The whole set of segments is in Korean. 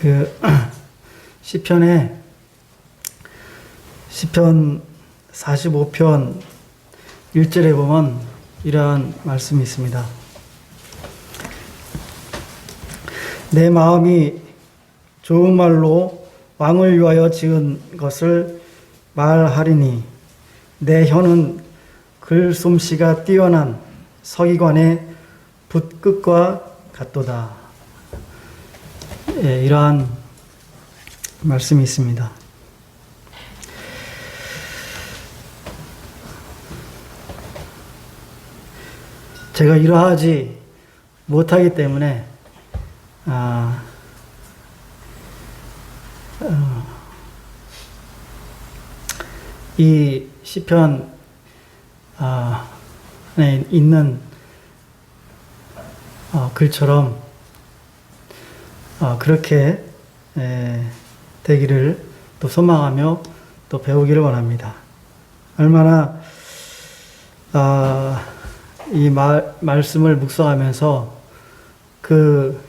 그 시편 45편 1절에 보면 이러한 말씀이 있습니다. 내 마음이 좋은 말로 왕을 위하여 지은 것을 말하리니 내 혀는 글솜씨가 뛰어난 서기관의 붓끝과 같도다. 예, 이러한 말씀이 있습니다. 제가 이러하지 못하기 때문에 이 시편에 있는 글처럼 그렇게 되기를 또 소망하며 또 배우기를 원합니다. 얼마나 이 말씀을 묵상하면서 그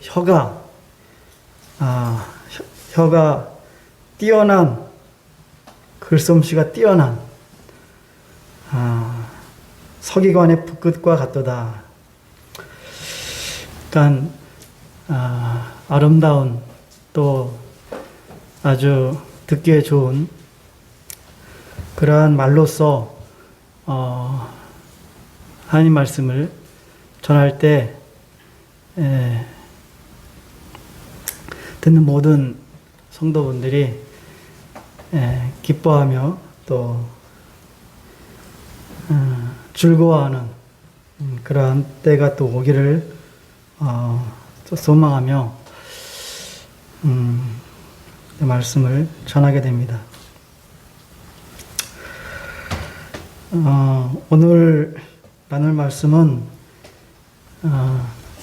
혀가 뛰어난 글솜씨가 뛰어난 서기관의 붓끝과 같도다. 그러니까 아름다운 또 아주 듣기에 좋은 그러한 말로써 하나님 말씀을 전할 때 듣는 모든 성도분들이 기뻐하며 또 즐거워하는 그러한 때가 또 오기를 또 소망하며 말씀을 전하게 됩니다. 오늘 나눌 말씀은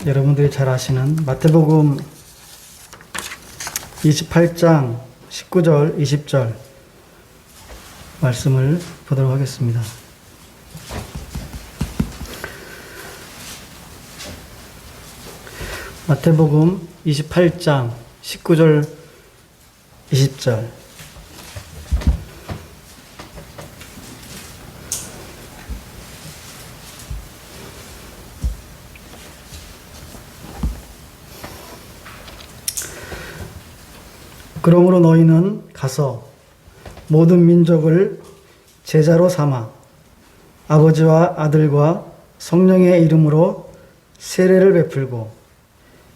여러분들이 잘 아시는 마태복음 28장 19절 20절 말씀을 보도록 하겠습니다. 마태복음 28장 19절 20절 그러므로 너희는 가서 모든 민족을 제자로 삼아 아버지와 아들과 성령의 이름으로 세례를 베풀고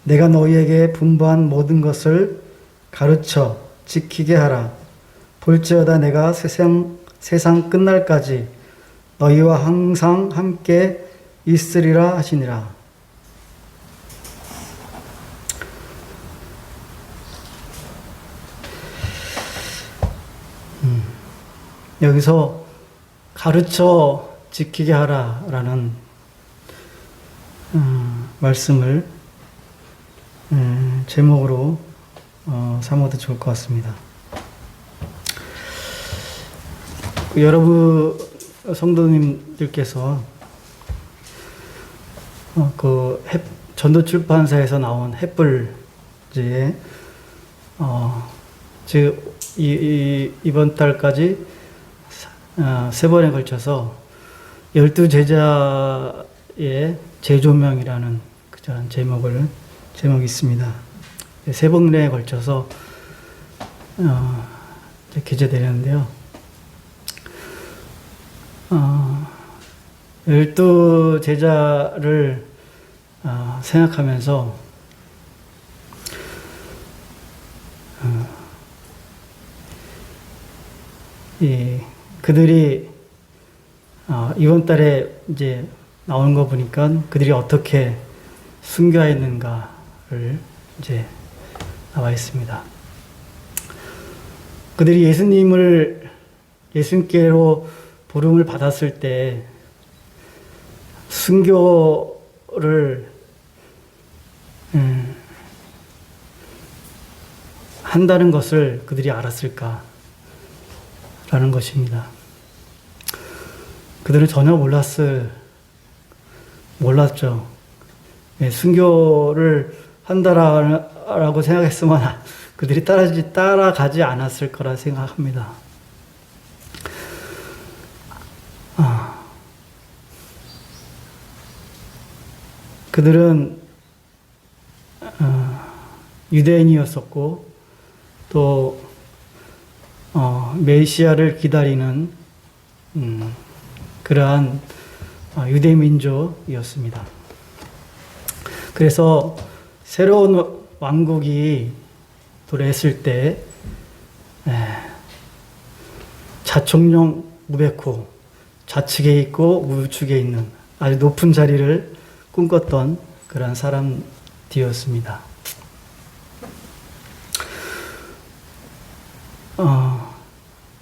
내가 너희에게 분부한 모든 것을 가르쳐 지키게 하라. 볼지어다 내가 세상 끝날까지 너희와 항상 함께 있으리라 하시니라. 여기서 가르쳐 지키게 하라라는 말씀을 제목으로 삼아도 좋을 것 같습니다. 여러분 성도님들께서 그 전도출판사에서 나온 햇불지에 즉 이번 달까지 3번에 걸쳐서 12제자의 재조명이라는 그런 제목이 있습니다. 3번에 걸쳐서 기재되는데요. 12제자를 생각하면서 그들이 이번 달에 이제 나오는 거 보니까 그들이 어떻게 순교했는가를 이제 나와 있습니다. 그들이 예수님께로 부름을 받았을 때 순교를 한다는 것을 그들이 알았을까? 라는 것입니다. 그들은 전혀 몰랐죠. 순교를 한다라고 생각했으면 그들이 따라가지 않았을 거라 생각합니다. 그들은 유대인이었었고 또 메시아를 기다리는 그러한 유대 민족이었습니다. 그래서 새로운 왕국이 도래했을 때 자총령 무베코, 좌측에 있고 우측에 있는 아주 높은 자리를 꿈꿨던 그런 사람들이었습니다.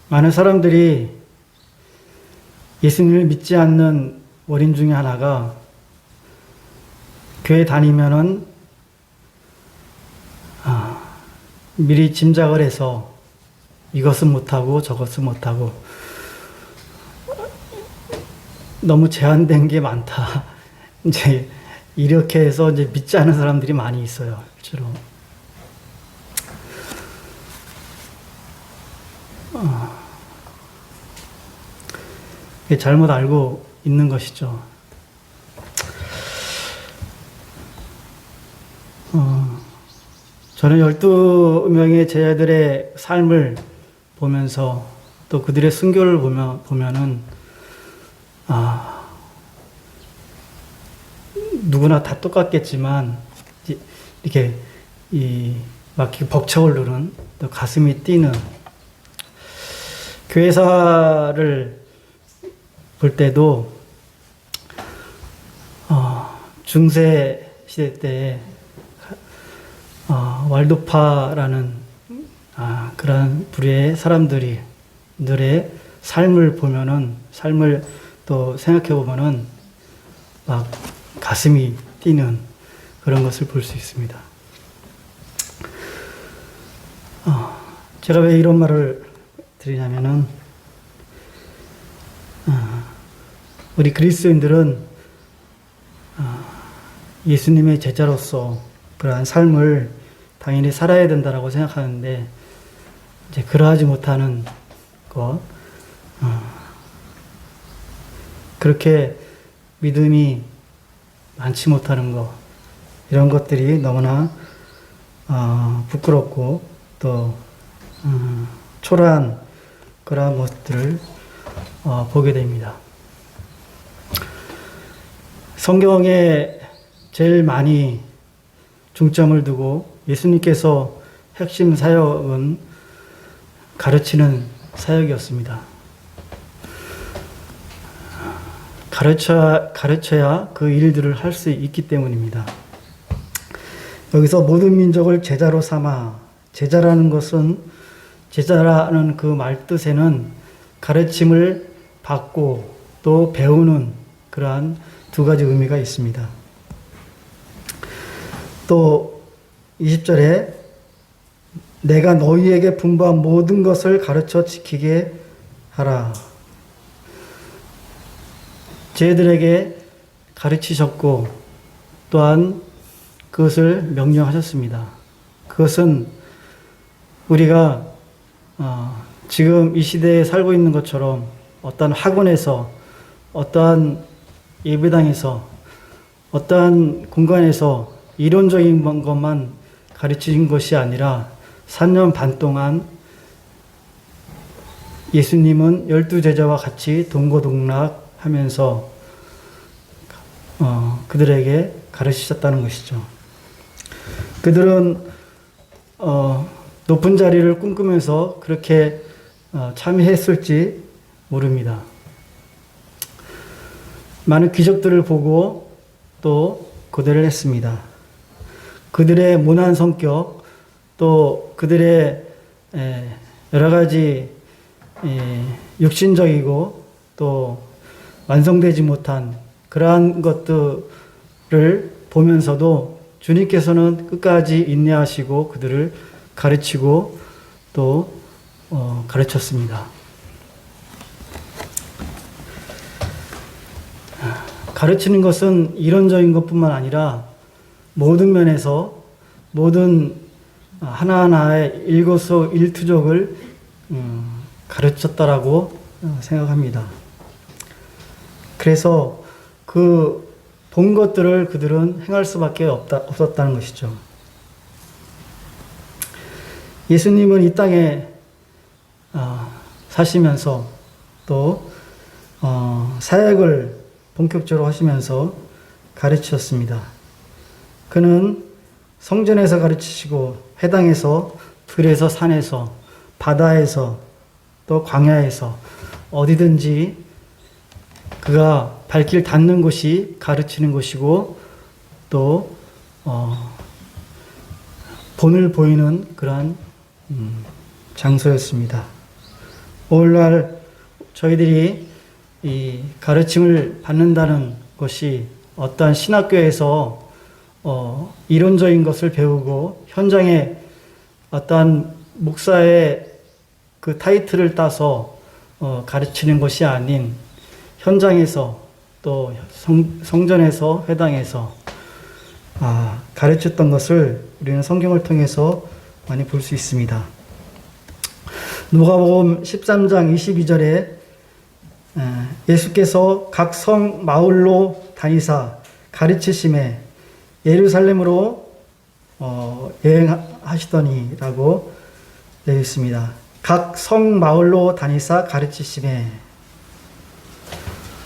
많은 사람들이 예수님을 믿지 않는 원인 중에 하나가 교회 다니면은 미리 짐작을 해서 이것은 못하고 저것은 못하고 너무 제한된 게 많다. 이제 이렇게 해서 이제 믿지 않는 사람들이 많이 있어요. 실제로. 잘못 알고 있는 것이죠. 저는 12명의 제자들의 삶을 보면서 또 그들의 순교를 보면은 누구나 다 똑같겠지만 이렇게 막 벅차오르는 또 가슴이 뛰는 교회사를 볼 때도 중세 시대 때 왈도파라는 그런 부류의 사람들의 삶을 보면은 삶을 또 생각해 보면은 막 가슴이 뛰는 그런 것을 볼 수 있습니다. 제가 왜 이런 말을 드리냐면은 우리 그리스도인들은 예수님의 제자로서 그러한 삶을 당연히 살아야 된다라고 생각하는데 이제 그러하지 못하는 것, 그렇게 믿음이 많지 못하는 것, 이런 것들이 너무나 부끄럽고 또 초라한 그러한 모습들을 보게 됩니다. 성경에 제일 많이 중점을 두고 예수님께서 핵심 사역은 가르치는 사역이었습니다. 가르쳐야 그 일들을 할 수 있기 때문입니다. 여기서 모든 민족을 제자로 삼아, 제자라는 그 말 뜻에는 가르침을 받고 또 배우는 그러한 두 가지 의미가 있습니다. 또 20절에 내가 너희에게 분부한 모든 것을 가르쳐 지키게 하라. 제자들에게 가르치셨고 또한 그것을 명령하셨습니다. 그것은 우리가 지금 이 시대에 살고 있는 것처럼 어떤 학원에서 어떠한 예배당에서 어떠한 공간에서 이론적인 것만 가르치신 것이 아니라 3년 반 동안 예수님은 12제자와 같이 동고동락하면서 그들에게 가르치셨다는 것이죠. 그들은 높은 자리를 꿈꾸면서 그렇게 참여했을지 모릅니다. 많은 기적들을 보고 또 고대를 했습니다. 그들의 모난 성격, 또 그들의 여러 가지 육신적이고 또 완성되지 못한 그러한 것들을 보면서도 주님께서는 끝까지 인내하시고 그들을 가르치고 또 가르쳤습니다. 가르치는 것은 이론적인 것뿐만 아니라 모든 면에서 모든 하나하나의 일거수일투족을 가르쳤다라고 생각합니다. 그래서 그 본 것들을 그들은 행할 수밖에 없었다는 것이죠. 예수님은 이 땅에 사시면서 또 사역을 본격적으로 하시면서 가르치셨습니다. 그는 성전에서 가르치시고 회당에서, 들에서, 산에서, 바다에서, 또 광야에서 어디든지 그가 발길 닿는 곳이 가르치는 곳이고 또 본을 보이는 그러한 장소였습니다. 오늘날 저희들이 이 가르침을 받는다는 것이 어떠한 신학교에서 이론적인 것을 배우고 현장에 어떠한 목사의 그 타이틀을 따서 가르치는 것이 아닌 현장에서 또 성전에서 회당에서 가르쳤던 것을 우리는 성경을 통해서 많이 볼 수 있습니다. 누가복음 13장 22절에 예수께서 각 성 마을로 다니사 가르치심에 예루살렘으로 여행하시더니라고 되어 있습니다. 각 성 마을로 다니사 가르치심에.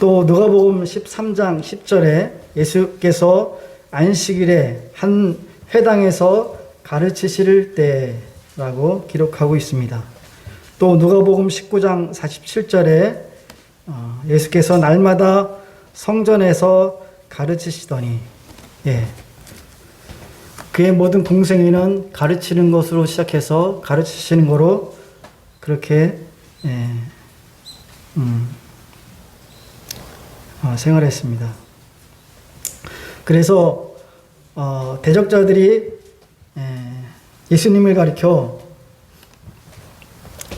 또 누가복음 13장 10절에 예수께서 안식일에 한 회당에서 가르치실 때라고 기록하고 있습니다. 또 누가복음 19장 47절에 예수께서 날마다 성전에서 가르치시더니, 그의 모든 공생애는 가르치는 것으로 시작해서 가르치시는 거로 그렇게 생활했습니다. 그래서 대적자들이 예수님을 가리켜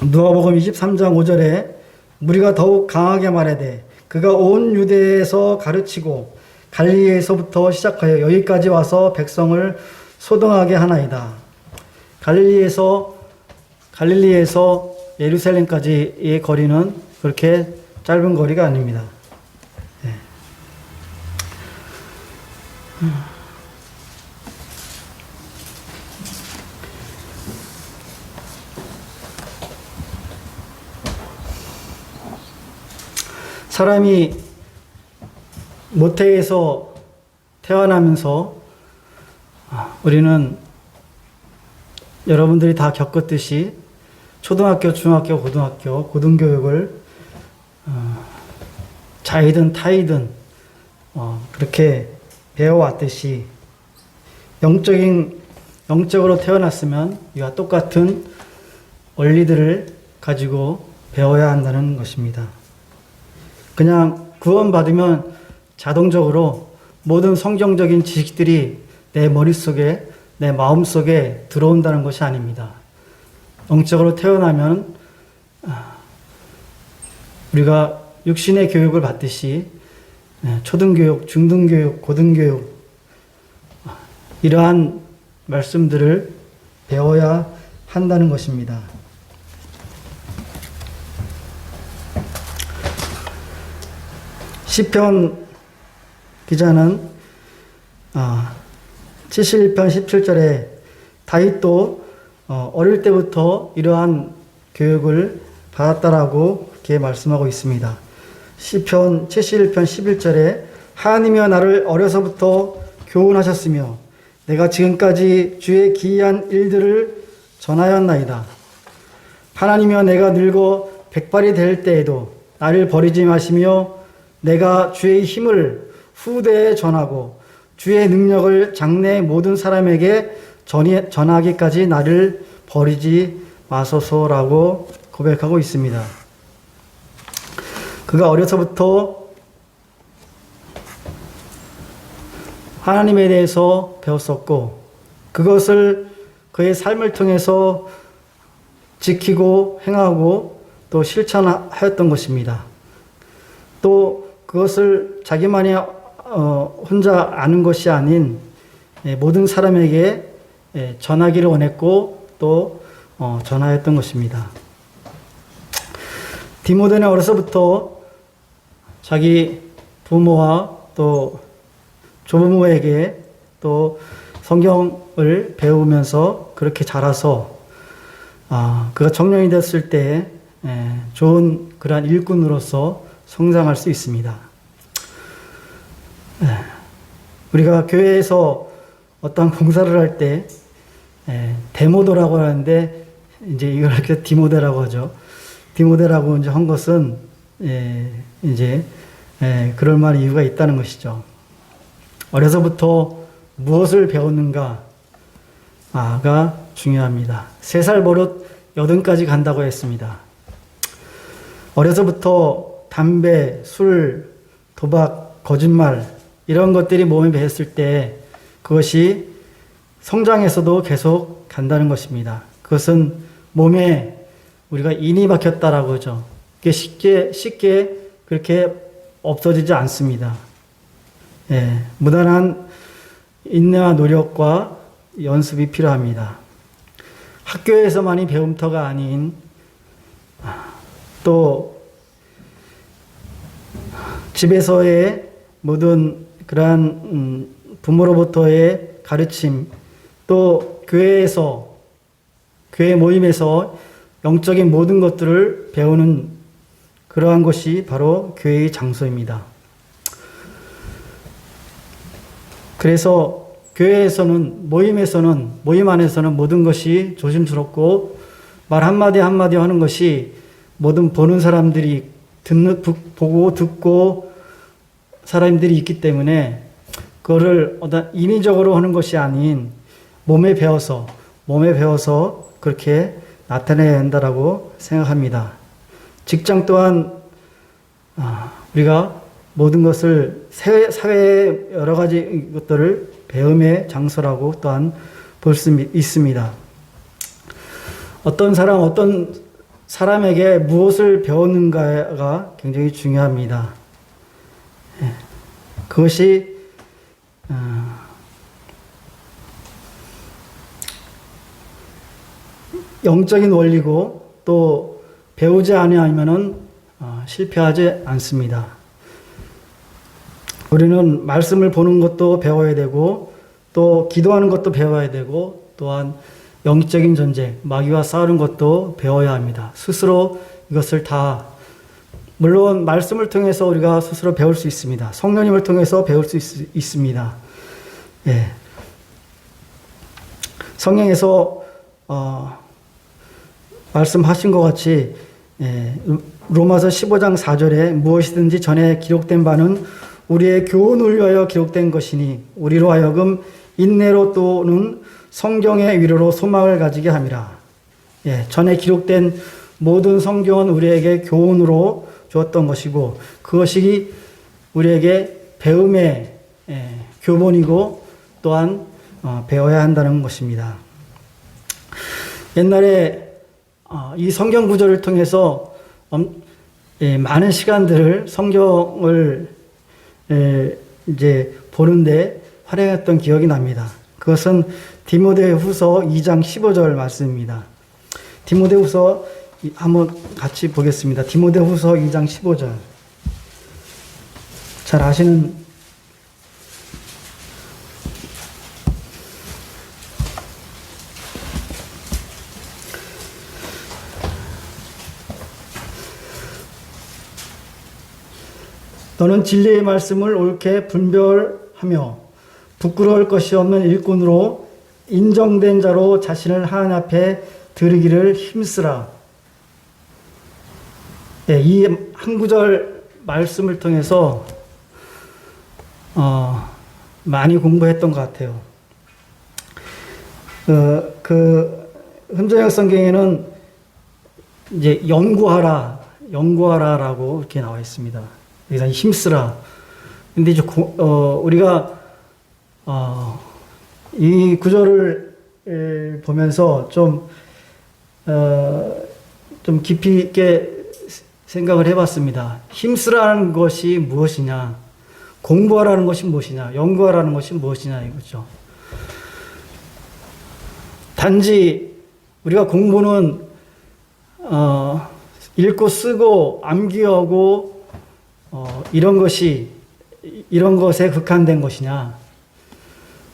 누가복음 23장 5절에 우리가 더욱 강하게 말하되 그가 온 유대에서 가르치고 갈릴리에서부터 시작하여 여기까지 와서 백성을 소동하게 하나이다. 갈릴리에서 예루살렘까지의 거리는 그렇게 짧은 거리가 아닙니다. 사람이 모태에서 태어나면서 우리는 여러분들이 다 겪었듯이 초등학교, 중학교, 고등학교, 고등교육을 자이든 타이든 그렇게 배워왔듯이 영적으로 태어났으면 이와 똑같은 원리들을 가지고 배워야 한다는 것입니다. 그냥 구원받으면 자동적으로 모든 성경적인 지식들이 내 머릿속에, 내 마음속에 들어온다는 것이 아닙니다. 영적으로 태어나면 우리가 육신의 교육을 받듯이 초등교육, 중등교육, 고등교육 이러한 말씀들을 배워야 한다는 것입니다. 시편 기자는 71편 17절에 다윗도 어릴 때부터 이러한 교육을 받았다라고 그렇게 말씀하고 있습니다. 시편 71편 11절에 하나님이여 나를 어려서부터 교훈하셨으며 내가 지금까지 주의 기이한 일들을 전하였나이다. 하나님이여 내가 늙어 백발이 될 때에도 나를 버리지 마시며 내가 주의 힘을 후대에 전하고 주의 능력을 장래 모든 사람에게 전하기까지 나를 버리지 마소서라고 고백하고 있습니다. 그가 어려서부터 하나님에 대해서 배웠었고 그것을 그의 삶을 통해서 지키고 행하고 또 실천하였던 것입니다. 또 그것을 자기만이 혼자 아는 것이 아닌 모든 사람에게 전하기를 원했고 또 전하였던 것입니다. 디모데는 어려서부터 자기 부모와 또 조부모에게 또 성경을 배우면서 그렇게 자라서 그가 청년이 됐을 때 좋은 그러한 일꾼으로서 성장할 수 있습니다. 우리가 교회에서 어떤 봉사를 할 때 데모도라고 하는데 이제 이걸 이렇게 디모데라고 하죠. 디모데라고 이제 한 것은 이제 그럴 만한 이유가 있다는 것이죠. 어려서부터 무엇을 배웠는가가 중요합니다. 3살 버릇 80까지 간다고 했습니다. 어려서부터 담배, 술, 도박, 거짓말 이런 것들이 몸에 배었을 때 그것이 성장에서도 계속 간다는 것입니다. 그것은 몸에 우리가 인이 박혔다라고 하죠. 그게 쉽게 그렇게 없어지지 않습니다. 무단한 인내와 노력과 연습이 필요합니다. 학교에서만이 배움터가 아닌 또 집에서의 모든 그러한 부모로부터의 가르침 또 교회 모임에서 영적인 모든 것들을 배우는 그러한 것이 바로 교회의 장소입니다. 그래서 교회에서는 모임 안에서는 모든 것이 조심스럽고 말 한마디 한마디 하는 것이 모든 보는 사람들이 보고 듣고 사람들이 있기 때문에 그거를 어떤 인위적으로 하는 것이 아닌 몸에 배워서 그렇게 나타내야 한다라고 생각합니다. 직장 또한 우리가 모든 것을 사회의 여러 가지 것들을 배움의 장소라고 또한 볼 수 있습니다. 어떤 사람에게 무엇을 배우는가가 굉장히 중요합니다. 그것이 영적인 원리고 또 배우지 않으면은 실패하지 않습니다. 우리는 말씀을 보는 것도 배워야 되고 또 기도하는 것도 배워야 되고 또한 영적인 전쟁, 마귀와 싸우는 것도 배워야 합니다. 스스로 이것을 다 물론 말씀을 통해서 우리가 스스로 배울 수 있습니다. 성령님을 통해서 배울 수 있습니다. 성경에서 말씀하신 것 같이 로마서 15장 4절에 무엇이든지 전에 기록된 바는 우리의 교훈을 위하여 기록된 것이니 우리로 하여금 인내로 또는 성경의 위로로 소망을 가지게 함이라. 전에 기록된 모든 성경은 우리에게 교훈으로 주었던 것이고 그것이 우리에게 배움의 교본이고 또한 배워야 한다는 것입니다. 옛날에 이 성경 구절을 통해서 많은 시간들을 성경을 이제 보는데 활용했던 기억이 납니다. 그것은 디모데후서 2장 15절 말씀입니다. 디모데후서 한번 같이 보겠습니다. 디모데후서 2장 15절. 잘 아시는 너는 진리의 말씀을 옳게 분별하며 부끄러울 것이 없는 일꾼으로 인정된 자로 자신을 하나님 앞에 드리기를 힘쓰라. 이 한 구절 말씀을 통해서 많이 공부했던 것 같아요. 흔적역 성경에는 이제 연구하라라고 이렇게 나와 있습니다. 여기서 힘쓰라. 근데 이제 우리가 이 구절을 보면서 좀 깊이 있게 생각을 해봤습니다. 힘쓰라는 것이 무엇이냐, 공부하라는 것이 무엇이냐, 연구하라는 것이 무엇이냐 이거죠. 단지 우리가 공부는 읽고 쓰고 암기하고 이런 것에 국한된 것이냐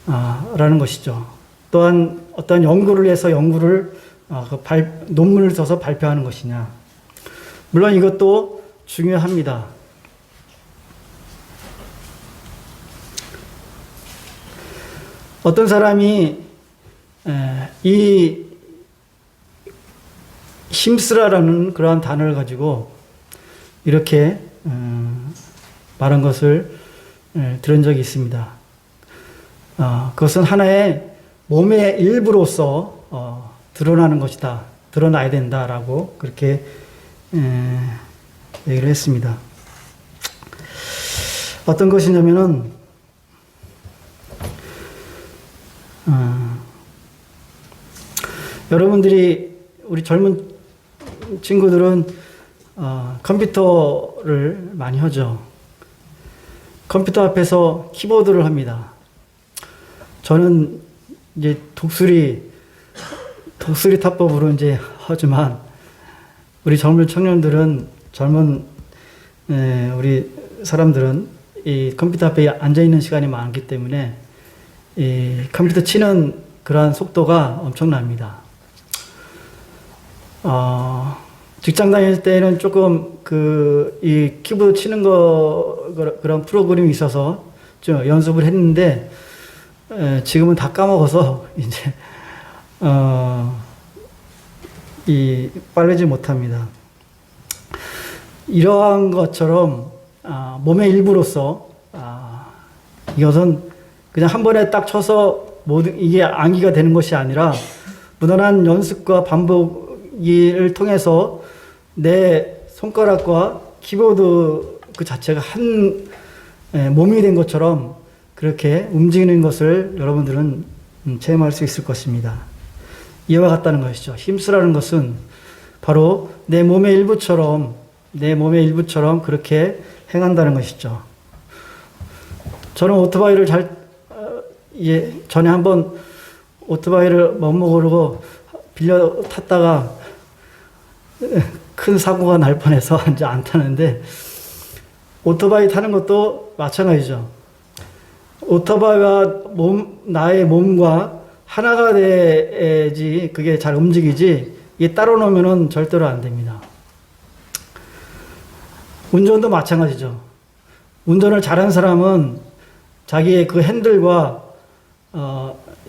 라는 것이죠. 또한 어떤 연구를 해서 논문을 써서 발표하는 것이냐. 물론 이것도 중요합니다. 어떤 사람이 이 힘쓰라라는 그러한 단어를 가지고 이렇게 말한 것을 들은 적이 있습니다. 그것은 하나의 몸의 일부로서 드러나는 것이다. 드러나야 된다라고 그렇게 얘기를 했습니다. 어떤 것이냐면은 여러분들이 우리 젊은 친구들은 컴퓨터를 많이 하죠. 컴퓨터 앞에서 키보드를 합니다. 저는 이제 독수리 타법으로 이제 하지만 우리 젊은 청년들은 우리 사람들은 이 컴퓨터 앞에 앉아 있는 시간이 많기 때문에 이 컴퓨터 치는 그러한 속도가 엄청납니다. 직장 다닐 때는 조금 이 키보드 치는 그런 프로그램이 있어서 좀 연습을 했는데, 지금은 다 까먹어서, 이제, 빠르지 못합니다. 이러한 것처럼, 몸의 일부로서, 이것은 그냥 한 번에 딱 쳐서 이게 암기가 되는 것이 아니라, 무던한 연습과 반복을 통해서 내 손가락과 키보드 그 자체가 한 몸이 된 것처럼 그렇게 움직이는 것을 여러분들은 체험할 수 있을 것입니다. 이와 같다는 것이죠. 힘쓰라는 것은 바로 내 몸의 일부처럼 그렇게 행한다는 것이죠. 저는 오토바이를 전에 한번 오토바이를 못 모르고 빌려 탔다가 큰 사고가 날 뻔해서 이제 안 타는데, 오토바이 타는 것도 마찬가지죠. 오토바이와 나의 몸과 하나가 돼야지 그게 잘 움직이지, 이게 따로 놓으면은 절대로 안 됩니다. 운전도 마찬가지죠. 운전을 잘하는 사람은 자기의 그 핸들과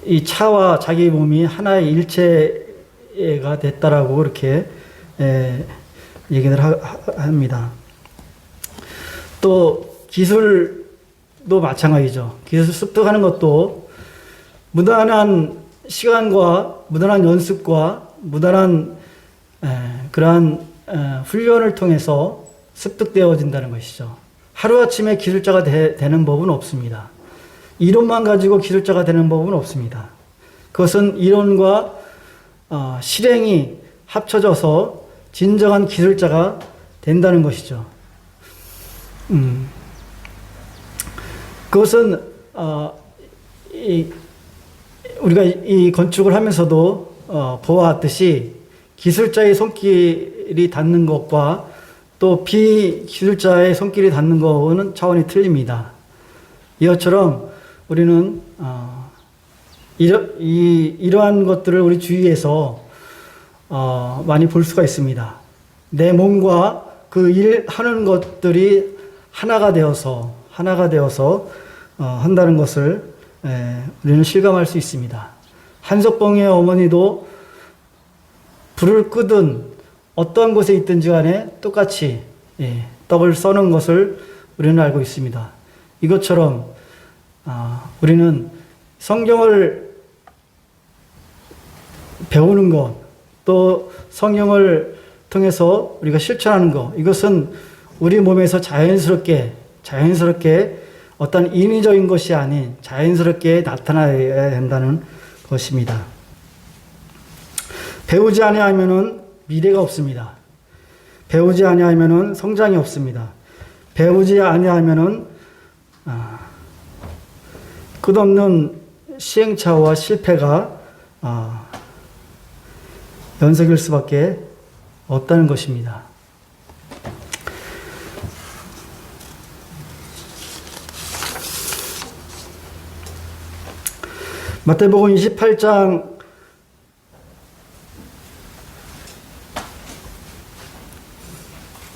이 차와 자기 몸이 하나의 일체가 됐다라고 그렇게 얘기를 합니다. 또 기술도 마찬가지죠. 기술 습득하는 것도 무단한 시간과 무단한 연습과 무단한 그러한 훈련을 통해서 습득되어진다는 것이죠. 하루아침에 기술자가 되는 법은 없습니다. 이론만 가지고 기술자가 되는 법은 없습니다. 그것은 이론과 실행이 합쳐져서 진정한 기술자가 된다는 것이죠. 그것은 우리가 이 건축을 하면서도 보아왔듯이 기술자의 손길이 닿는 것과 또 비기술자의 손길이 닿는 것은 차원이 틀립니다. 이것처럼 우리는 이러한 것들을 우리 주위에서 많이 볼 수가 있습니다. 내 몸과 그 일하는 것들이 하나가 되어서 한다는 것을 우리는 실감할 수 있습니다. 한석봉의 어머니도 불을 끄든 어떠한 곳에 있든지 간에 똑같이 떡을 써는 것을 우리는 알고 있습니다. 이것처럼 우리는 성경을 배우는 것, 또 성경을 통해서 우리가 실천하는 것, 이것은 우리 몸에서 자연스럽게 어떤 인위적인 것이 아닌 자연스럽게 나타나야 된다는 것입니다. 배우지 아니하면은 미래가 없습니다. 배우지 아니하면은 성장이 없습니다. 배우지 아니하면은 끝없는 시행착오와 실패가 연속일 수밖에 없다는 것입니다. 마태복음 28장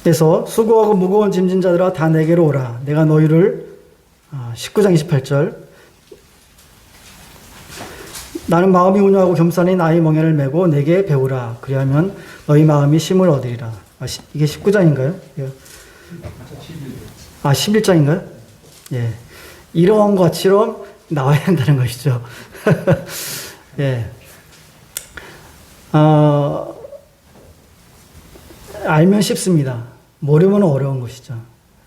에서 수고하고 무거운 짐진 자들아 다 내게로 오라. 내가 너희를 19장 28절 나는 마음이 온유하고 겸손히 나의 멍에를 메고 내게 배우라. 그리하면 너희 마음이 쉼을 얻으리라. 이게 19장인가요? 11장인가요? 예. 이런 것처럼 나와야 한다는 것이죠. 예. 알면 쉽습니다. 모르면 어려운 것이죠.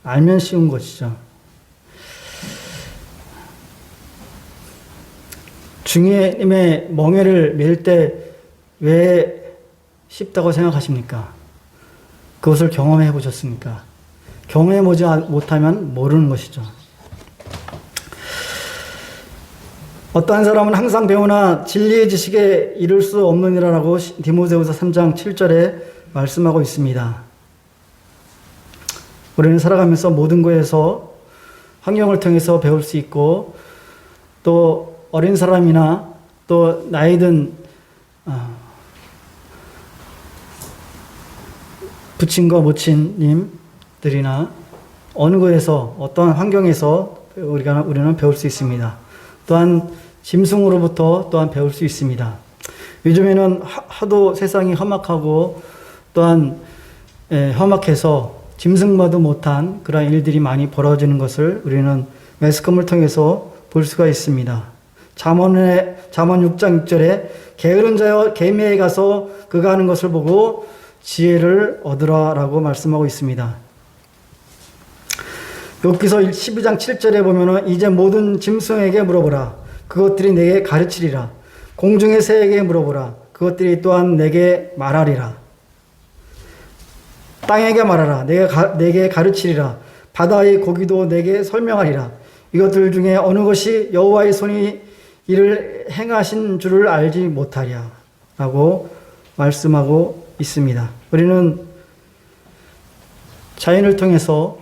알면 쉬운 것이죠. 주님의 멍에를 맬 때 왜 쉽다고 생각하십니까? 그것을 경험해 보셨습니까? 경험해 보지 못하면 모르는 것이죠. 어떠한 사람은 항상 배우나 진리의 지식에 이를 수 없느니라라고 디모데후서 3장 7절에 말씀하고 있습니다. 우리는 살아가면서 모든 것에서 환경을 통해서 배울 수 있고 또 어린 사람이나 또 나이 든 부친과 모친님들이나 어느 곳에서 어떠한 환경에서 우리는 배울 수 있습니다. 또한 짐승으로부터 또한 배울 수 있습니다. 요즘에는 하도 세상이 험악하고 또한 험악해서 짐승마도 못한 그런 일들이 많이 벌어지는 것을 우리는 매스컴을 통해서 볼 수가 있습니다. 잠언 6장 6절에 게으른 자여 개미에 가서 그가 하는 것을 보고 지혜를 얻으라라고 말씀하고 있습니다. 욥기서 12장 7절에 보면은 이제 모든 짐승에게 물어보라. 그것들이 내게 가르치리라. 공중의 새에게 물어보라. 그것들이 또한 내게 말하리라. 땅에게 말하라. 내게 가르치리라. 바다의 고기도 내게 설명하리라. 이것들 중에 어느 것이 여호와의 손이 이를 행하신 줄을 알지 못하랴. 라고 말씀하고 있습니다. 우리는 자연을 통해서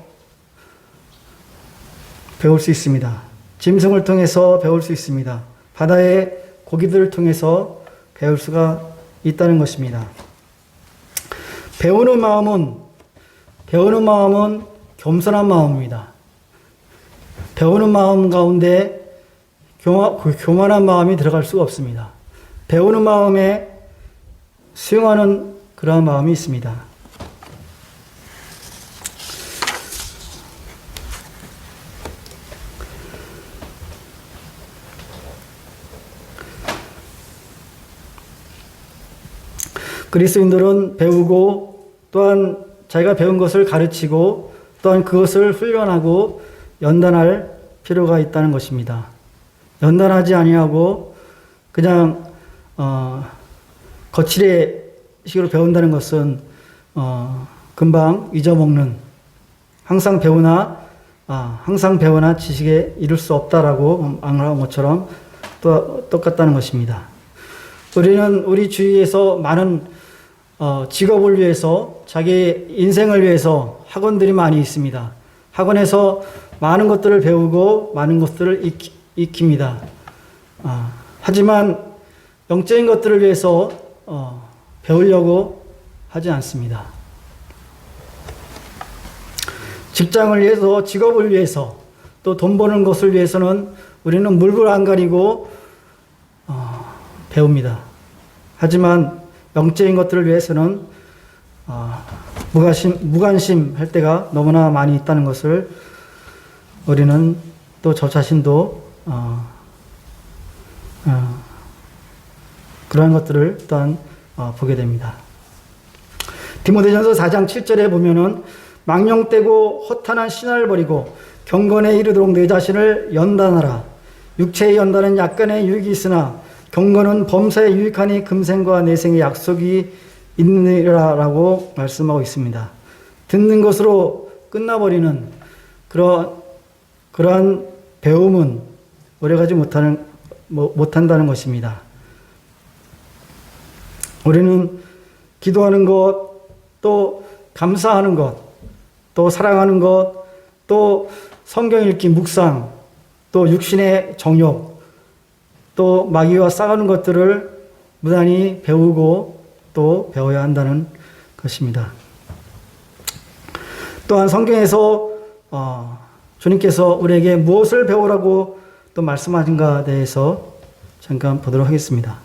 배울 수 있습니다. 짐승을 통해서 배울 수 있습니다. 바다의 고기들을 통해서 배울 수가 있다는 것입니다. 배우는 마음은 겸손한 마음입니다. 배우는 마음 가운데 교만한 마음이 들어갈 수가 없습니다. 배우는 마음에 수용하는 그러한 마음이 있습니다. 그리스도인들은 배우고 또한 자기가 배운 것을 가르치고 또한 그것을 훈련하고 연단할 필요가 있다는 것입니다. 연단하지 아니하고 그냥 거칠의 식으로 배운다는 것은 금방 잊어먹는 항상 배우나 지식에 이를 수 없다라고 말한 것처럼 또 똑같다는 것입니다. 우리는 우리 주위에서 많은 직업을 위해서 자기 인생을 위해서 학원들이 많이 있습니다. 학원에서 많은 것들을 배우고 많은 것들을 익힙니다. 하지만 영적인 것들을 위해서 배우려고 하지 않습니다. 직장을 위해서, 직업을 위해서, 또 돈 버는 것을 위해서는 우리는 물불 안 가리고 배웁니다. 하지만 영적인 것들을 위해서는 무관심할 때가 너무나 많이 있다는 것을 우리는 또 저 자신도 그러한 것들을 또한 보게 됩니다. 디모데전서 4장 7절에 보면은 망령되고 허탄한 신화를 버리고 경건에 이르도록 내 자신을 연단하라. 육체의 연단은 약간의 유익이 있으나 경건은 범사에 유익하니 금생과 내생의 약속이 있느라라고 말씀하고 있습니다. 듣는 것으로 끝나버리는 그러한 배움은 오래가지 못한다는 것입니다. 우리는 기도하는 것, 또 감사하는 것, 또 사랑하는 것, 또 성경 읽기, 묵상, 또 육신의 정욕, 또 마귀와 싸우는 것들을 무단히 배우고 또 배워야 한다는 것입니다. 또한 성경에서 주님께서 우리에게 무엇을 배우라고 또 말씀하신가에 대해서 잠깐 보도록 하겠습니다.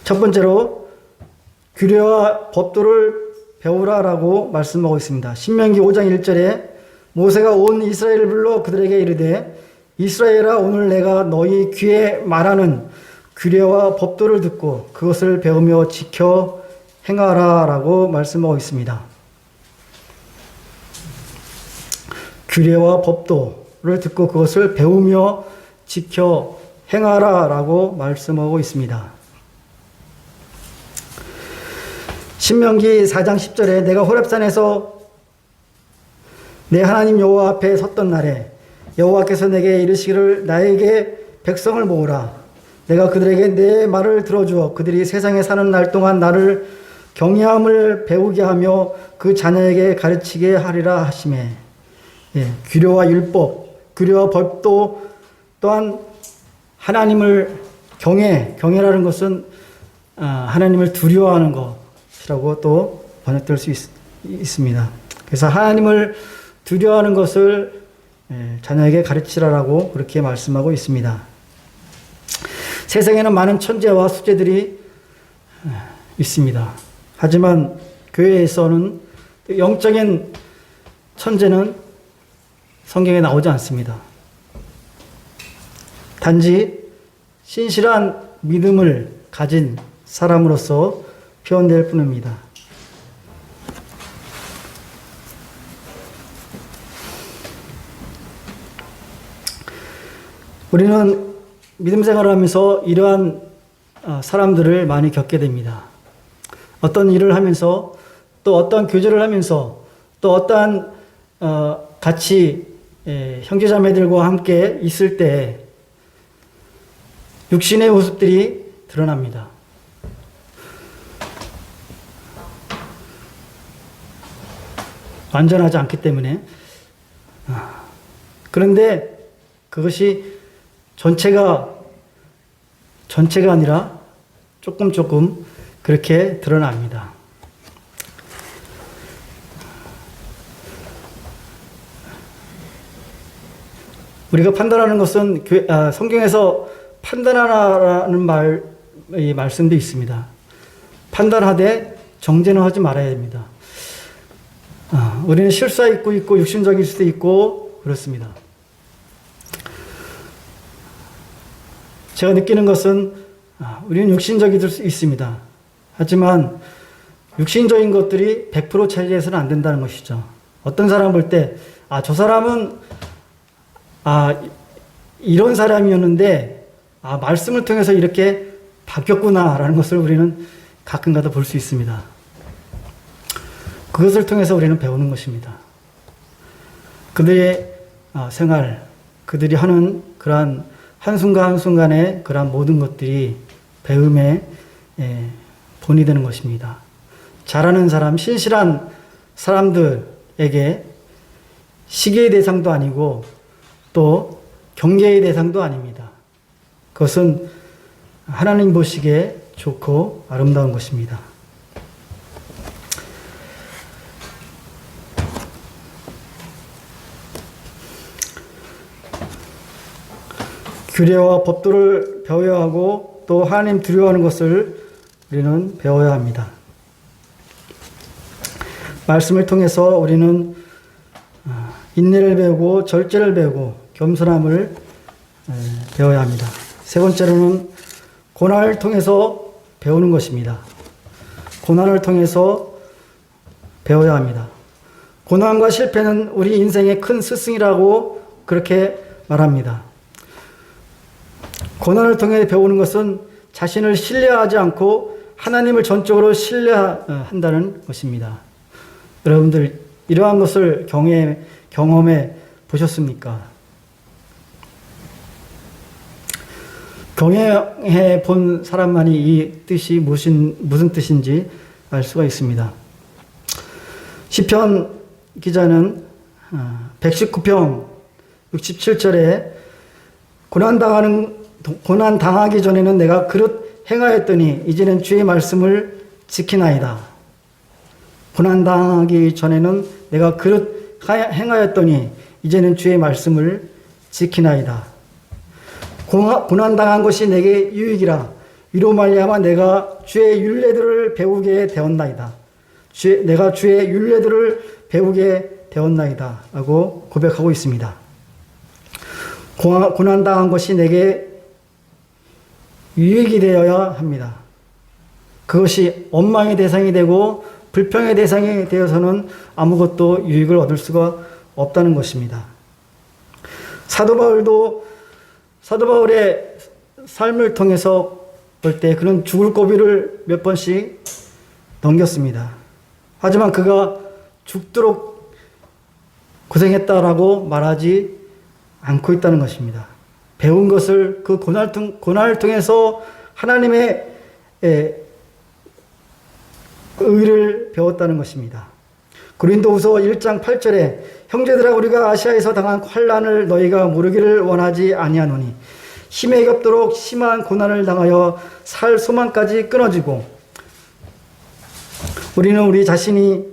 첫 번째로 규례와 법도를 배우라라고 말씀하고 있습니다. 신명기 5장 1절에 모세가 온 이스라엘을 불러 그들에게 이르되 이스라엘아 오늘 내가 너희 귀에 말하는 규례와 법도를 듣고 그것을 배우며 지켜 행하라라고 말씀하고 있습니다. 규례와 법도를 듣고 그것을 배우며 지켜 행하라라고 말씀하고 있습니다. 신명기 4장 10절에 내가 호렙산에서 내 하나님 여호와 앞에 섰던 날에 여호와께서 내게 이르시기를 나에게 백성을 모으라. 내가 그들에게 내 말을 들어주어 그들이 세상에 사는 날 동안 나를 경외함을 배우게 하며 그 자녀에게 가르치게 하리라 하시매. 규례와 율법, 규례와 법도 또한 하나님을 경외라는 것은 하나님을 두려워하는 것이라고 또 번역될 수 있습니다. 그래서 하나님을 두려워하는 것을 자녀에게 가르치라라고 그렇게 말씀하고 있습니다. 세상에는 많은 천재와 수재들이 있습니다. 하지만 교회에서는 영적인 천재는 성경에 나오지 않습니다. 단지 신실한 믿음을 가진 사람으로서 표현될 뿐입니다. 우리는 믿음 생활을 하면서 이러한 사람들을 많이 겪게 됩니다. 어떤 일을 하면서 또 어떤 교제를 하면서 또 어떠한 같이 형제자매들과 함께 있을 때 육신의 모습들이 드러납니다. 완전하지 않기 때문에. 그런데 그것이 전체가 아니라 조금 그렇게 드러납니다. 우리가 판단하는 것은 성경에서 판단하라는 말씀도 있습니다. 판단하되 정죄는 하지 말아야 됩니다. 우리는 실수가 있고 육신적일 수도 있고 그렇습니다. 제가 느끼는 것은 우리는 육신적일 수 있습니다. 하지만 육신적인 것들이 100% 차지해서는 안 된다는 것이죠. 어떤 사람 볼 때 저 사람은 이런 사람이었는데 말씀을 통해서 이렇게 바뀌었구나라는 것을 우리는 가끔가다 볼 수 있습니다. 그것을 통해서 우리는 배우는 것입니다. 그들의 생활, 그들이 하는 그러한 한순간의 그러한 모든 것들이 배움의 본이 되는 것입니다. 잘하는 사람, 신실한 사람들에게 시기의 대상도 아니고 또 경계의 대상도 아닙니다. 그것은 하나님 보시기에 좋고 아름다운 것입니다. 규례와 법도를 배워야 하고 또 하나님 두려워하는 것을 우리는 배워야 합니다. 말씀을 통해서 우리는 인내를 배우고 절제를 배우고 겸손함을 배워야 합니다. 세 번째로는 고난을 통해서 배우는 것입니다. 고난을 통해서 배워야 합니다. 고난과 실패는 우리 인생의 큰 스승이라고 그렇게 말합니다. 고난을 통해 배우는 것은 자신을 신뢰하지 않고 하나님을 전적으로 신뢰한다는 것입니다. 여러분들 이러한 것을 경험해 보셨습니까? 경험해 본 사람만이 이 뜻이 무슨 뜻인지 알 수가 있습니다. 시편 기자는 119편 67절에 고난 당하기 전에는 내가 그릇 행하였더니 이제는 주의 말씀을 지키나이다. 고난 당하기 전에는 내가 그릇 행하였더니 이제는 주의 말씀을 지키나이다. 고난 당한 것이 내게 유익이라. 이로 말미암아 내가 주의 율례들을 배우게 되었나이다. 내가 주의 율례들을 배우게 되었나이다. 라고 고백하고 있습니다. 고난 당한 것이 내게 유익이 되어야 합니다. 그것이 원망의 대상이 되고 불평의 대상이 되어서는 아무것도 유익을 얻을 수가 없다는 것입니다. 사도 바울의 삶을 통해서 볼 때 그는 죽을 고비를 몇 번씩 넘겼습니다. 하지만 그가 죽도록 고생했다라고 말하지 않고 있다는 것입니다. 배운 것을 그 고난을 통해서 하나님의 의를 배웠다는 것입니다. 고린도후서 1장 8절에 형제들아 우리가 아시아에서 당한 환난을 너희가 모르기를 원하지 아니하노니 힘에 겹도록 심한 고난을 당하여 살 소망까지 끊어지고 우리는 우리 자신이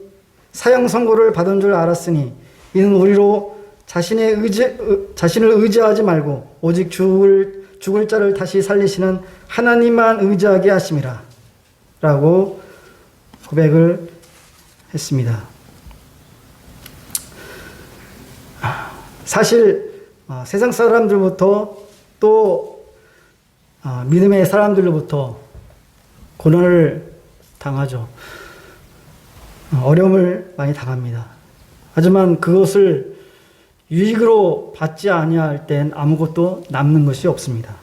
사형 선고를 받은 줄 알았으니 이는 우리로 자신을 의지하지 말고 오직 죽을 자를 다시 살리시는 하나님만 의지하게 하심이라 라고 고백을 했습니다. 사실 세상 사람들부터 또 믿음의 사람들로부터 고난을 당하죠. 어려움을 많이 당합니다. 하지만 그것을 유익으로 받지 아니할 땐 아무것도 남는 것이 없습니다.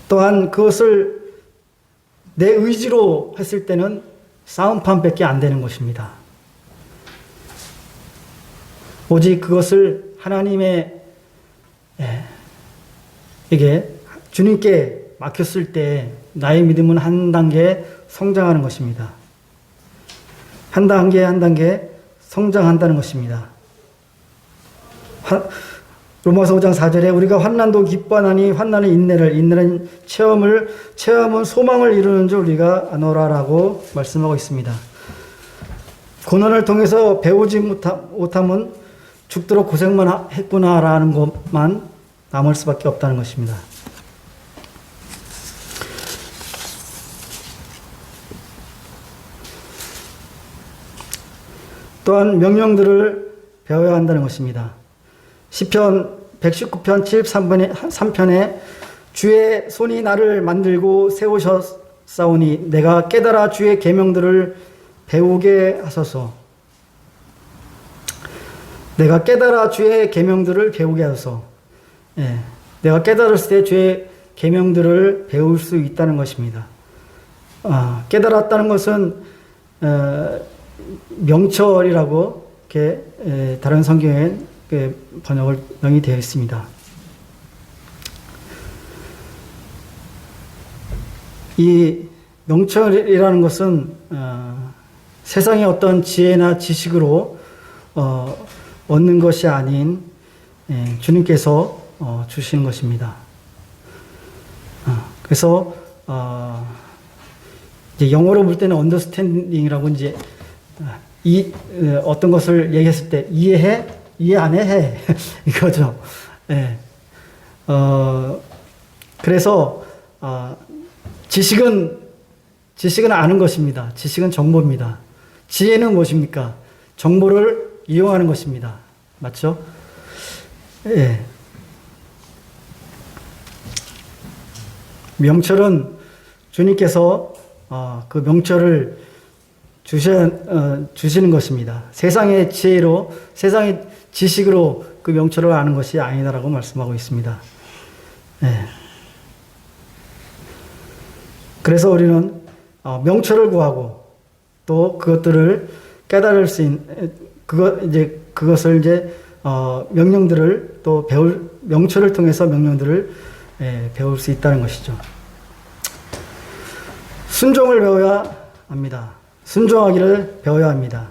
또한 그것을 내 의지로 했을 때는 싸움판밖에 안 되는 것입니다. 오직 그것을 하나님에게 주님께 맡겼을 때 나의 믿음은 한 단계 성장하는 것입니다. 한 단계 한 단계 성장한다는 것입니다. 로마서 5장 4절에 우리가 환난도 기뻐하나니 환난은 인내는 체험은 소망을 이루는 줄 우리가 아노라라고 말씀하고 있습니다. 고난을 통해서 배우지 못함은 죽도록 고생만 했구나라는 것만 남을 수밖에 없다는 것입니다. 또한 명령들을 배워야 한다는 것입니다. 시편 119편 73편에 주의 손이 나를 만들고 세우셨사오니 내가 깨달아 주의 계명들을 배우게 하소서. 내가 깨달아 주의 계명들을 배우게 하소서. 내가 깨달았을 때 주의 계명들을 배울 수 있다는 것입니다. 깨달았다는 것은 명철이라고 이렇게 다른 성경에 번역이 되어 있습니다. 이 명철이라는 것은 세상의 어떤 지혜나 지식으로 얻는 것이 아닌 주님께서 주시는 것입니다. 그래서 이제 영어로 볼 때는 understanding이라고 이제 어떤 것을 얘기했을 때 이해해? 이해 안 해? 이거죠. 그래서 지식은 아는 것입니다. 지식은 정보입니다. 지혜는 무엇입니까? 정보를 이용하는 것입니다. 맞죠? 명철은 주님께서 그 명철을 주시는 것입니다. 세상의 지혜로, 세상의 지식으로 그 명철을 아는 것이 아니다라고 말씀하고 있습니다. 그래서 우리는 명철을 구하고 또 그것들을 깨달을 수 있는 그것을 명령들을 또 명철을 통해서 명령들을 배울 수 있다는 것이죠. 순종을 배워야 합니다. 순종하기를 배워야 합니다.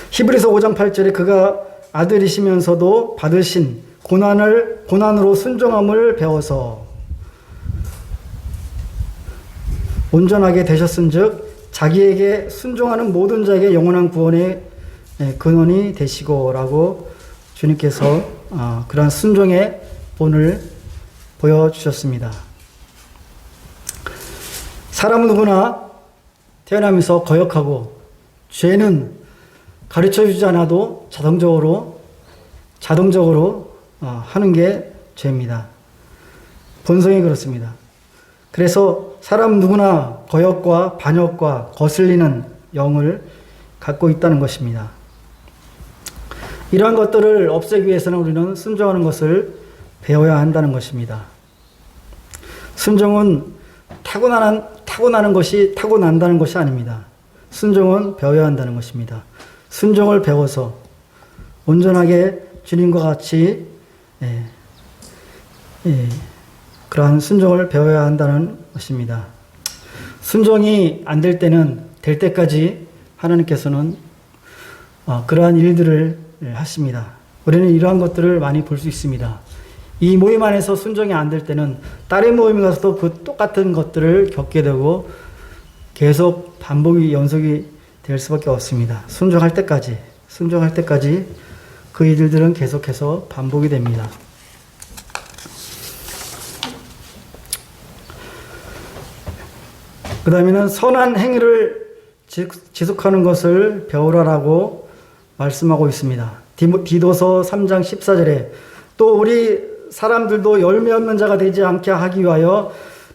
히브리서 5장 8절에 그가 아들이시면서도 받으신 고난으로 순종함을 배워서 온전하게 되셨은즉 자기에게 순종하는 모든 자에게 영원한 구원의 근원이 되시고 라고 주님께서 그러한 순종의 본을 보여주셨습니다. 사람은 누구나 태어나면서 거역하고 죄는 가르쳐주지 않아도 자동적으로 하는 게 죄입니다. 본성이 그렇습니다. 그래서 사람 누구나 거역과 반역과 거슬리는 영을 갖고 있다는 것입니다. 이러한 것들을 없애기 위해서는 우리는 순종하는 것을 배워야 한다는 것입니다. 순종은 타고난다는 것이 아닙니다. 순종은 배워야 한다는 것입니다. 순종을 배워서 온전하게 주님과 같이 그러한 순종을 배워야 한다는 것입니다. 순종이 안 될 때는 될 때까지 하나님께서는 그러한 일들을 하십니다. 우리는 이러한 것들을 많이 볼 수 있습니다. 이 모임 안에서 순종이 안 될 때는 다른 모임에 가서도 그 똑같은 것들을 겪게 되고 계속 연속이 될 수밖에 없습니다. 순종할 때까지 그 일들은 계속해서 반복이 됩니다. 그 다음에는 선한 행위를 지속하는 것을 배우라라고 말씀하고 있습니다. 디도서 3장 14절에 또 우리 사람들도 열매 없는 자가 되지 않게 하기 위하여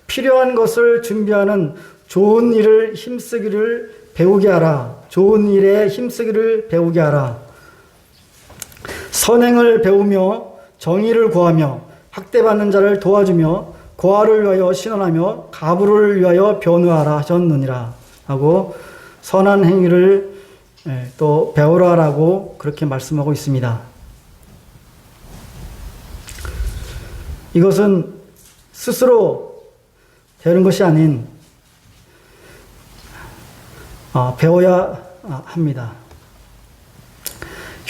필요한 것을 준비하는 좋은 일에 힘쓰기를 배우게 하라. 선행을 배우며 정의를 구하며 학대받는 자를 도와주며 고아를 위하여 신원하며 가부를 위하여 변호하라 하셨느니라 하고 선한 행위를 또 배우라라고 그렇게 말씀하고 있습니다. 이것은 스스로 되는 것이 아닌 배워야 합니다.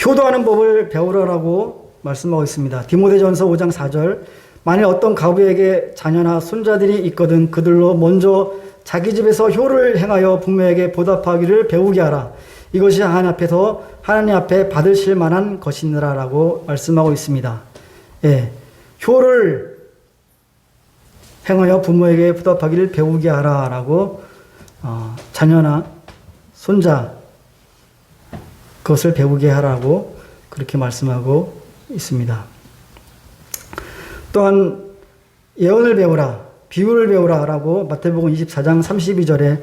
효도하는 법을 배우라라고 말씀하고 있습니다. 디모데전서 5장 4절 만일 어떤 가부에게 자녀나 손자들이 있거든 그들로 먼저 자기 집에서 효를 행하여 부모에게 보답하기를 배우게 하라. 이것이 하나님 앞에 받으실 만한 것이니라라고 말씀하고 있습니다. 효를 행하여 부모에게 보답하기를 배우게 하라라고 자녀나 손자 그것을 배우게 하라고 그렇게 말씀하고 있습니다. 또한 예언을 배우라, 비유를 배우라라고 마태복음 24장 32절에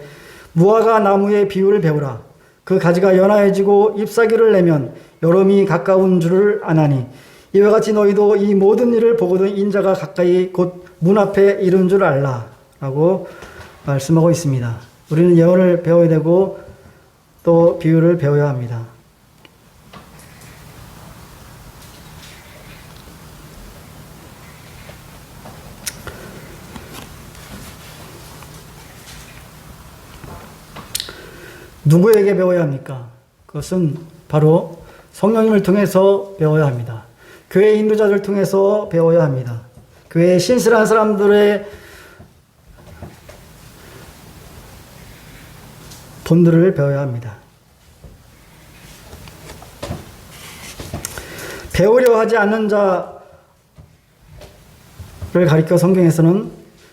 무화과 나무의 비유를 배우라. 그 가지가 연하해지고 잎사귀를 내면 여름이 가까운 줄을 아나니 이와 같이 너희도 이 모든 일을 보거든 인자가 가까이 곧 문 앞에 이른 줄 알라 라고 말씀하고 있습니다. 우리는 예언을 배워야 되고 또 비유를 배워야 합니다. 누구에게 배워야 합니까? 그것은 바로 성령님을 통해서 배워야 합니다. 교회 인도자들 통해서 배워야 합니다. 교회에 신실한 사람들의 본들을 배워야 합니다. 배우려 하지 않는 자를 가리켜 성경에서는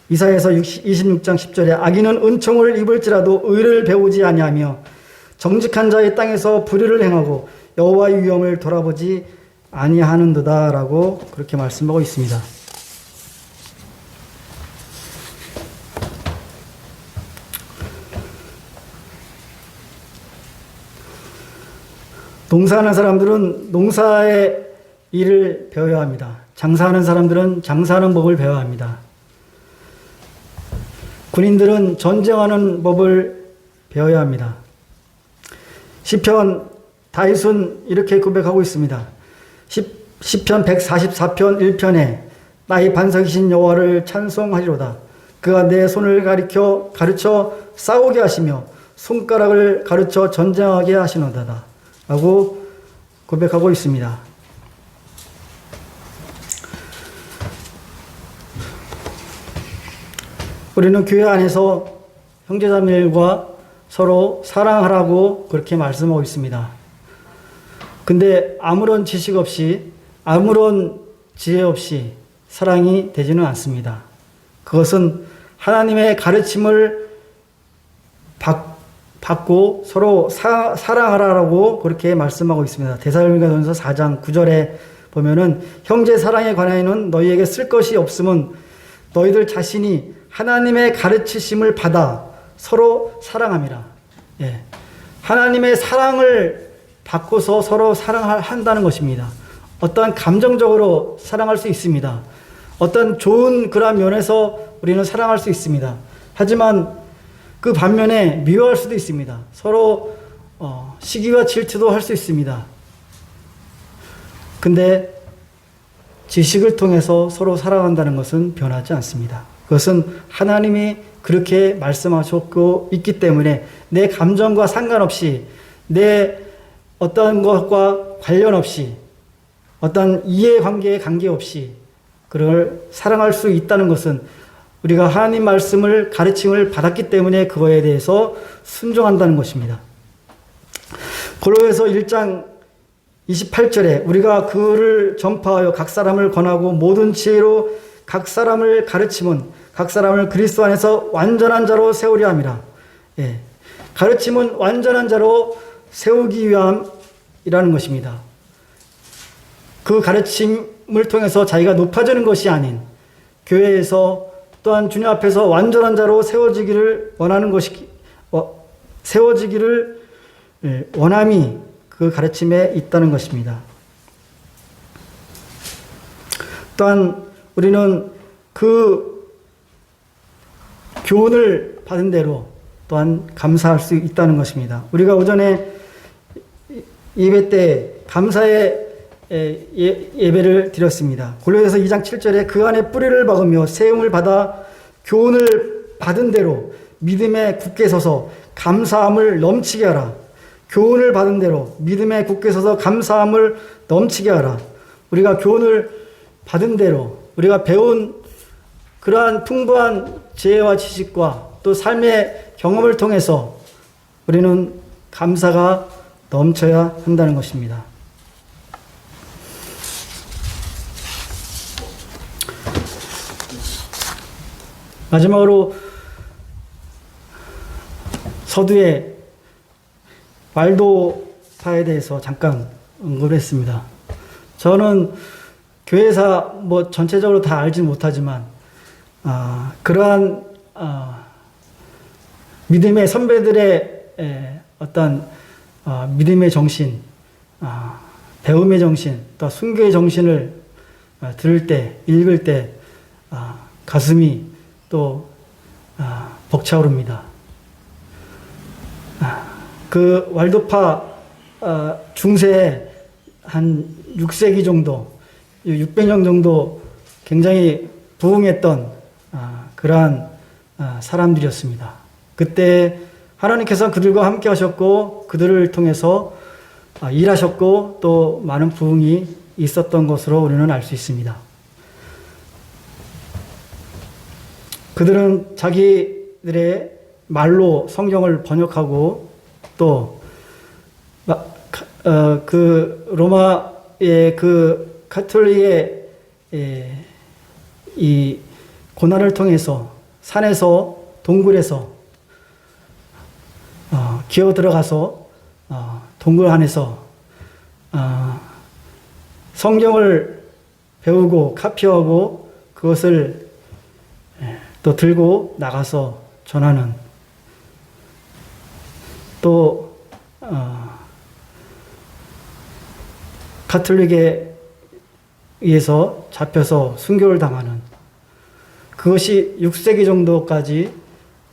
이사야서 26장 10절에 악인은 은총을 입을지라도 의를 배우지 아니하며 정직한 자의 땅에서 불의를 행하고 여호와의 위엄을 돌아보지 아니하는도다라고 그렇게 말씀하고 있습니다. 농사하는 사람들은 농사의 일을 배워야 합니다. 장사하는 사람들은 장사하는 법을 배워야 합니다. 군인들은 전쟁하는 법을 배워야 합니다. 시편 다윗은 이렇게 고백하고 있습니다. 시편 144편 1편에 나의 반석이신 여호와를 찬송하리로다. 그가 내 손을 가르쳐 싸우게 하시며 손가락을 가르쳐 전쟁하게 하시노다 라고 고백하고 있습니다. 우리는 교회 안에서 형제자매들과 서로 사랑하라고 그렇게 말씀하고 있습니다. 근데 아무런 지식 없이, 아무런 지혜 없이 사랑이 되지는 않습니다. 그것은 하나님의 가르침을 받고 서로 사랑하라고 그렇게 말씀하고 있습니다. 데살로니가전서 4장 9절에 보면은 형제 사랑에 관하여는 너희에게 쓸 것이 없음은 너희들 자신이 하나님의 가르치심을 받아 서로 사랑함이라. 예. 하나님의 사랑을 받고서 서로 사랑한다는 것입니다. 어떠한 감정적으로 사랑할 수 있습니다. 어떤 좋은 그런 면에서 우리는 사랑할 수 있습니다. 하지만 그 반면에 미워할 수도 있습니다. 서로 시기와 질투도 할 수 있습니다. 근데 지식을 통해서 서로 사랑한다는 것은 변하지 않습니다. 그것은 하나님이 그렇게 말씀하셨고 있기 때문에 내 감정과 상관없이 내 어떤 것과 관련 없이 어떤 이해관계에 관계없이 그를 사랑할 수 있다는 것은 우리가 하나님 말씀을 가르침을 받았기 때문에 그거에 대해서 순종한다는 것입니다. 고로에서 1장 28절에 우리가 그를 전파하여 각 사람을 권하고 모든 지혜로 각 사람을 가르침은 각 사람을 그리스도 안에서 완전한 자로 세우려 함이라. 예. 가르침은 완전한 자로 세우기 위함이라는 것입니다. 그 가르침을 통해서 자기가 높아지는 것이 아닌 교회에서 또한 주님 앞에서 완전한 자로 세워지기를 원하는 것이 세워지기를 원함이 그 가르침에 있다는 것입니다. 또한 우리는 그 교훈을 받은 대로 또한 감사할 수 있다는 것입니다. 우리가 오전에 예배 때 감사의 예배를 드렸습니다. 골로새서 2장 7절에 그 안에 뿌리를 박으며 세움을 받아 교훈을 받은 대로 믿음에 굳게 서서 감사함을 넘치게 하라. 교훈을 받은 대로 믿음에 굳게 서서 감사함을 넘치게 하라. 우리가 교훈을 받은 대로 우리가 배운 그러한 풍부한 지혜와 지식과 또 삶의 경험을 통해서 우리는 감사가 넘쳐야 한다는 것입니다. 마지막으로 서두에 왈도파에 대해서 잠깐 언급을 했습니다. 저는 교회사 전체적으로 다 알지는 못하지만 그러한 믿음의 선배들의 어떤 믿음의 정신, 배움의 정신, 또 순교의 정신을 들을 때, 읽을 때 가슴이 또 벅차오릅니다. 그 왈도파 중세에 한 6세기 정도, 600년 정도 굉장히 부흥했던 그러한 사람들이었습니다. 그때 하나님께서 그들과 함께 하셨고 그들을 통해서 일하셨고 또 많은 부흥이 있었던 것으로 우리는 알 수 있습니다. 그들은 자기들의 말로 성경을 번역하고 또 그 로마의 그 가톨릭의 이 고난을 통해서 산에서 동굴에서 기어 들어가서 동굴 안에서 성경을 배우고 카피하고 그것을 또 들고 나가서 전하는 또 가톨릭에 의해서 잡혀서 순교를 당하는 그것이 6세기 정도까지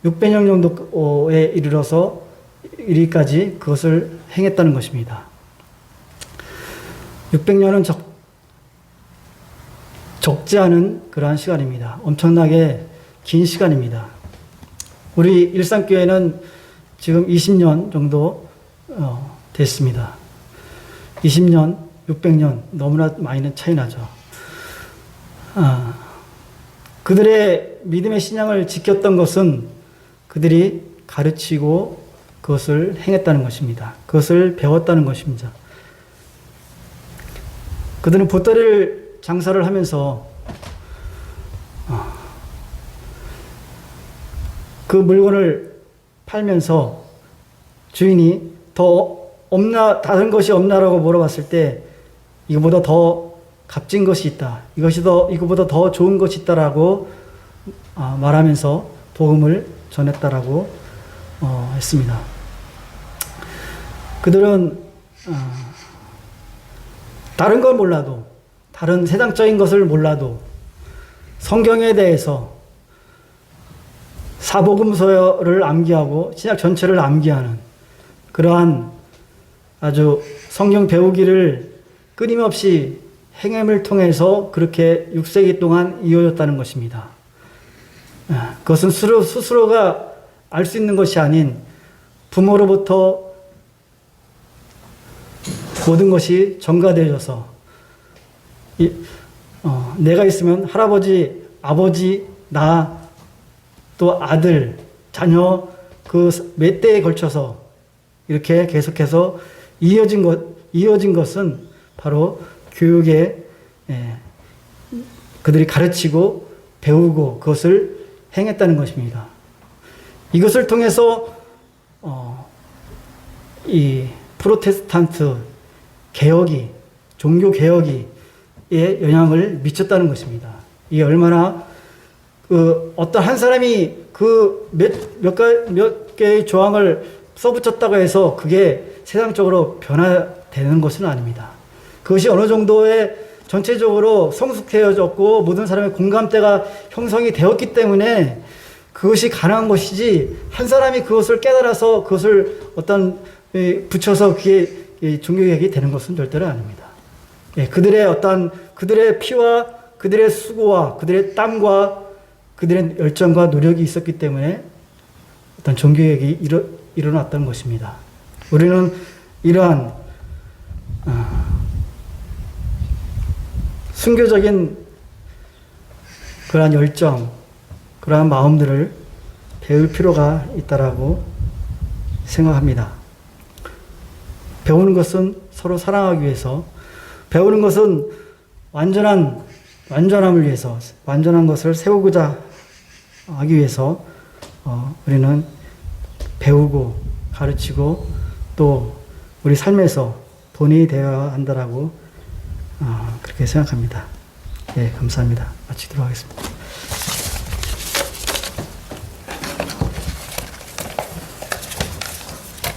600년 정도에 이르러서 이리까지 그것을 행했다는 것입니다. 600년은 적지 않은 그러한 시간입니다. 엄청나게 긴 시간입니다. 우리 일산교회는 지금 20년 정도 됐습니다. 20년, 600년 너무나 많이는 차이 나죠. 그들의 믿음의 신앙을 지켰던 것은 그들이 가르치고 그것을 행했다는 것입니다. 그것을 배웠다는 것입니다. 그들은 보따리를 장사를 하면서 그 물건을 팔면서 주인이 더 없나, 다른 것이 없나라고 물어봤을 때 이거보다 더 값진 것이 있다. 이거보다 더 좋은 것이 있다라고 말하면서 복음을 전했다라고 했습니다. 그들은 다른 걸 몰라도, 다른 세상적인 것을 몰라도 성경에 대해서 사복음서를 암기하고 신약 전체를 암기하는 그러한 아주 성경 배우기를 끊임없이 행함을 통해서 그렇게 6세기 동안 이어졌다는 것입니다. 그것은 스스로가 알 수 있는 것이 아닌 부모로부터 모든 것이 전가되어져서 내가 있으면 할아버지, 아버지, 나, 또 아들, 자녀 그 몇 대에 걸쳐서 이렇게 계속해서 이어진 것은 바로 교육에 그들이 가르치고 배우고 그것을 행했다는 것입니다. 이것을 통해서 이 프로테스탄트 개혁이, 종교 개혁에 영향을 미쳤다는 것입니다. 이게 얼마나 어떤 한 사람이 그 몇 개의 조항을 써붙였다고 해서 그게 세상적으로 변화되는 것은 아닙니다. 그것이 어느 정도의 전체적으로 성숙해졌고 모든 사람의 공감대가 형성이 되었기 때문에 그것이 가능한 것이지, 한 사람이 그것을 깨달아서 그것을 붙여서 그게 종교개혁이 되는 것은 절대로 아닙니다. 그들의 피와 그들의 수고와 그들의 땀과 그들의 열정과 노력이 있었기 때문에 어떤 종교개혁이 일어났다는 것입니다. 우리는 이러한 순교적인 그러한 열정, 그러한 마음들을 배울 필요가 있다라고 생각합니다. 배우는 것은 서로 사랑하기 위해서, 배우는 것은 완전함을 위해서, 완전한 것을 세우고자 하기 위해서 우리는 배우고 가르치고 또 우리 삶에서 본인이 되어야 한다라고 그렇게 생각합니다. 예, 감사합니다. 마치도록 하겠습니다.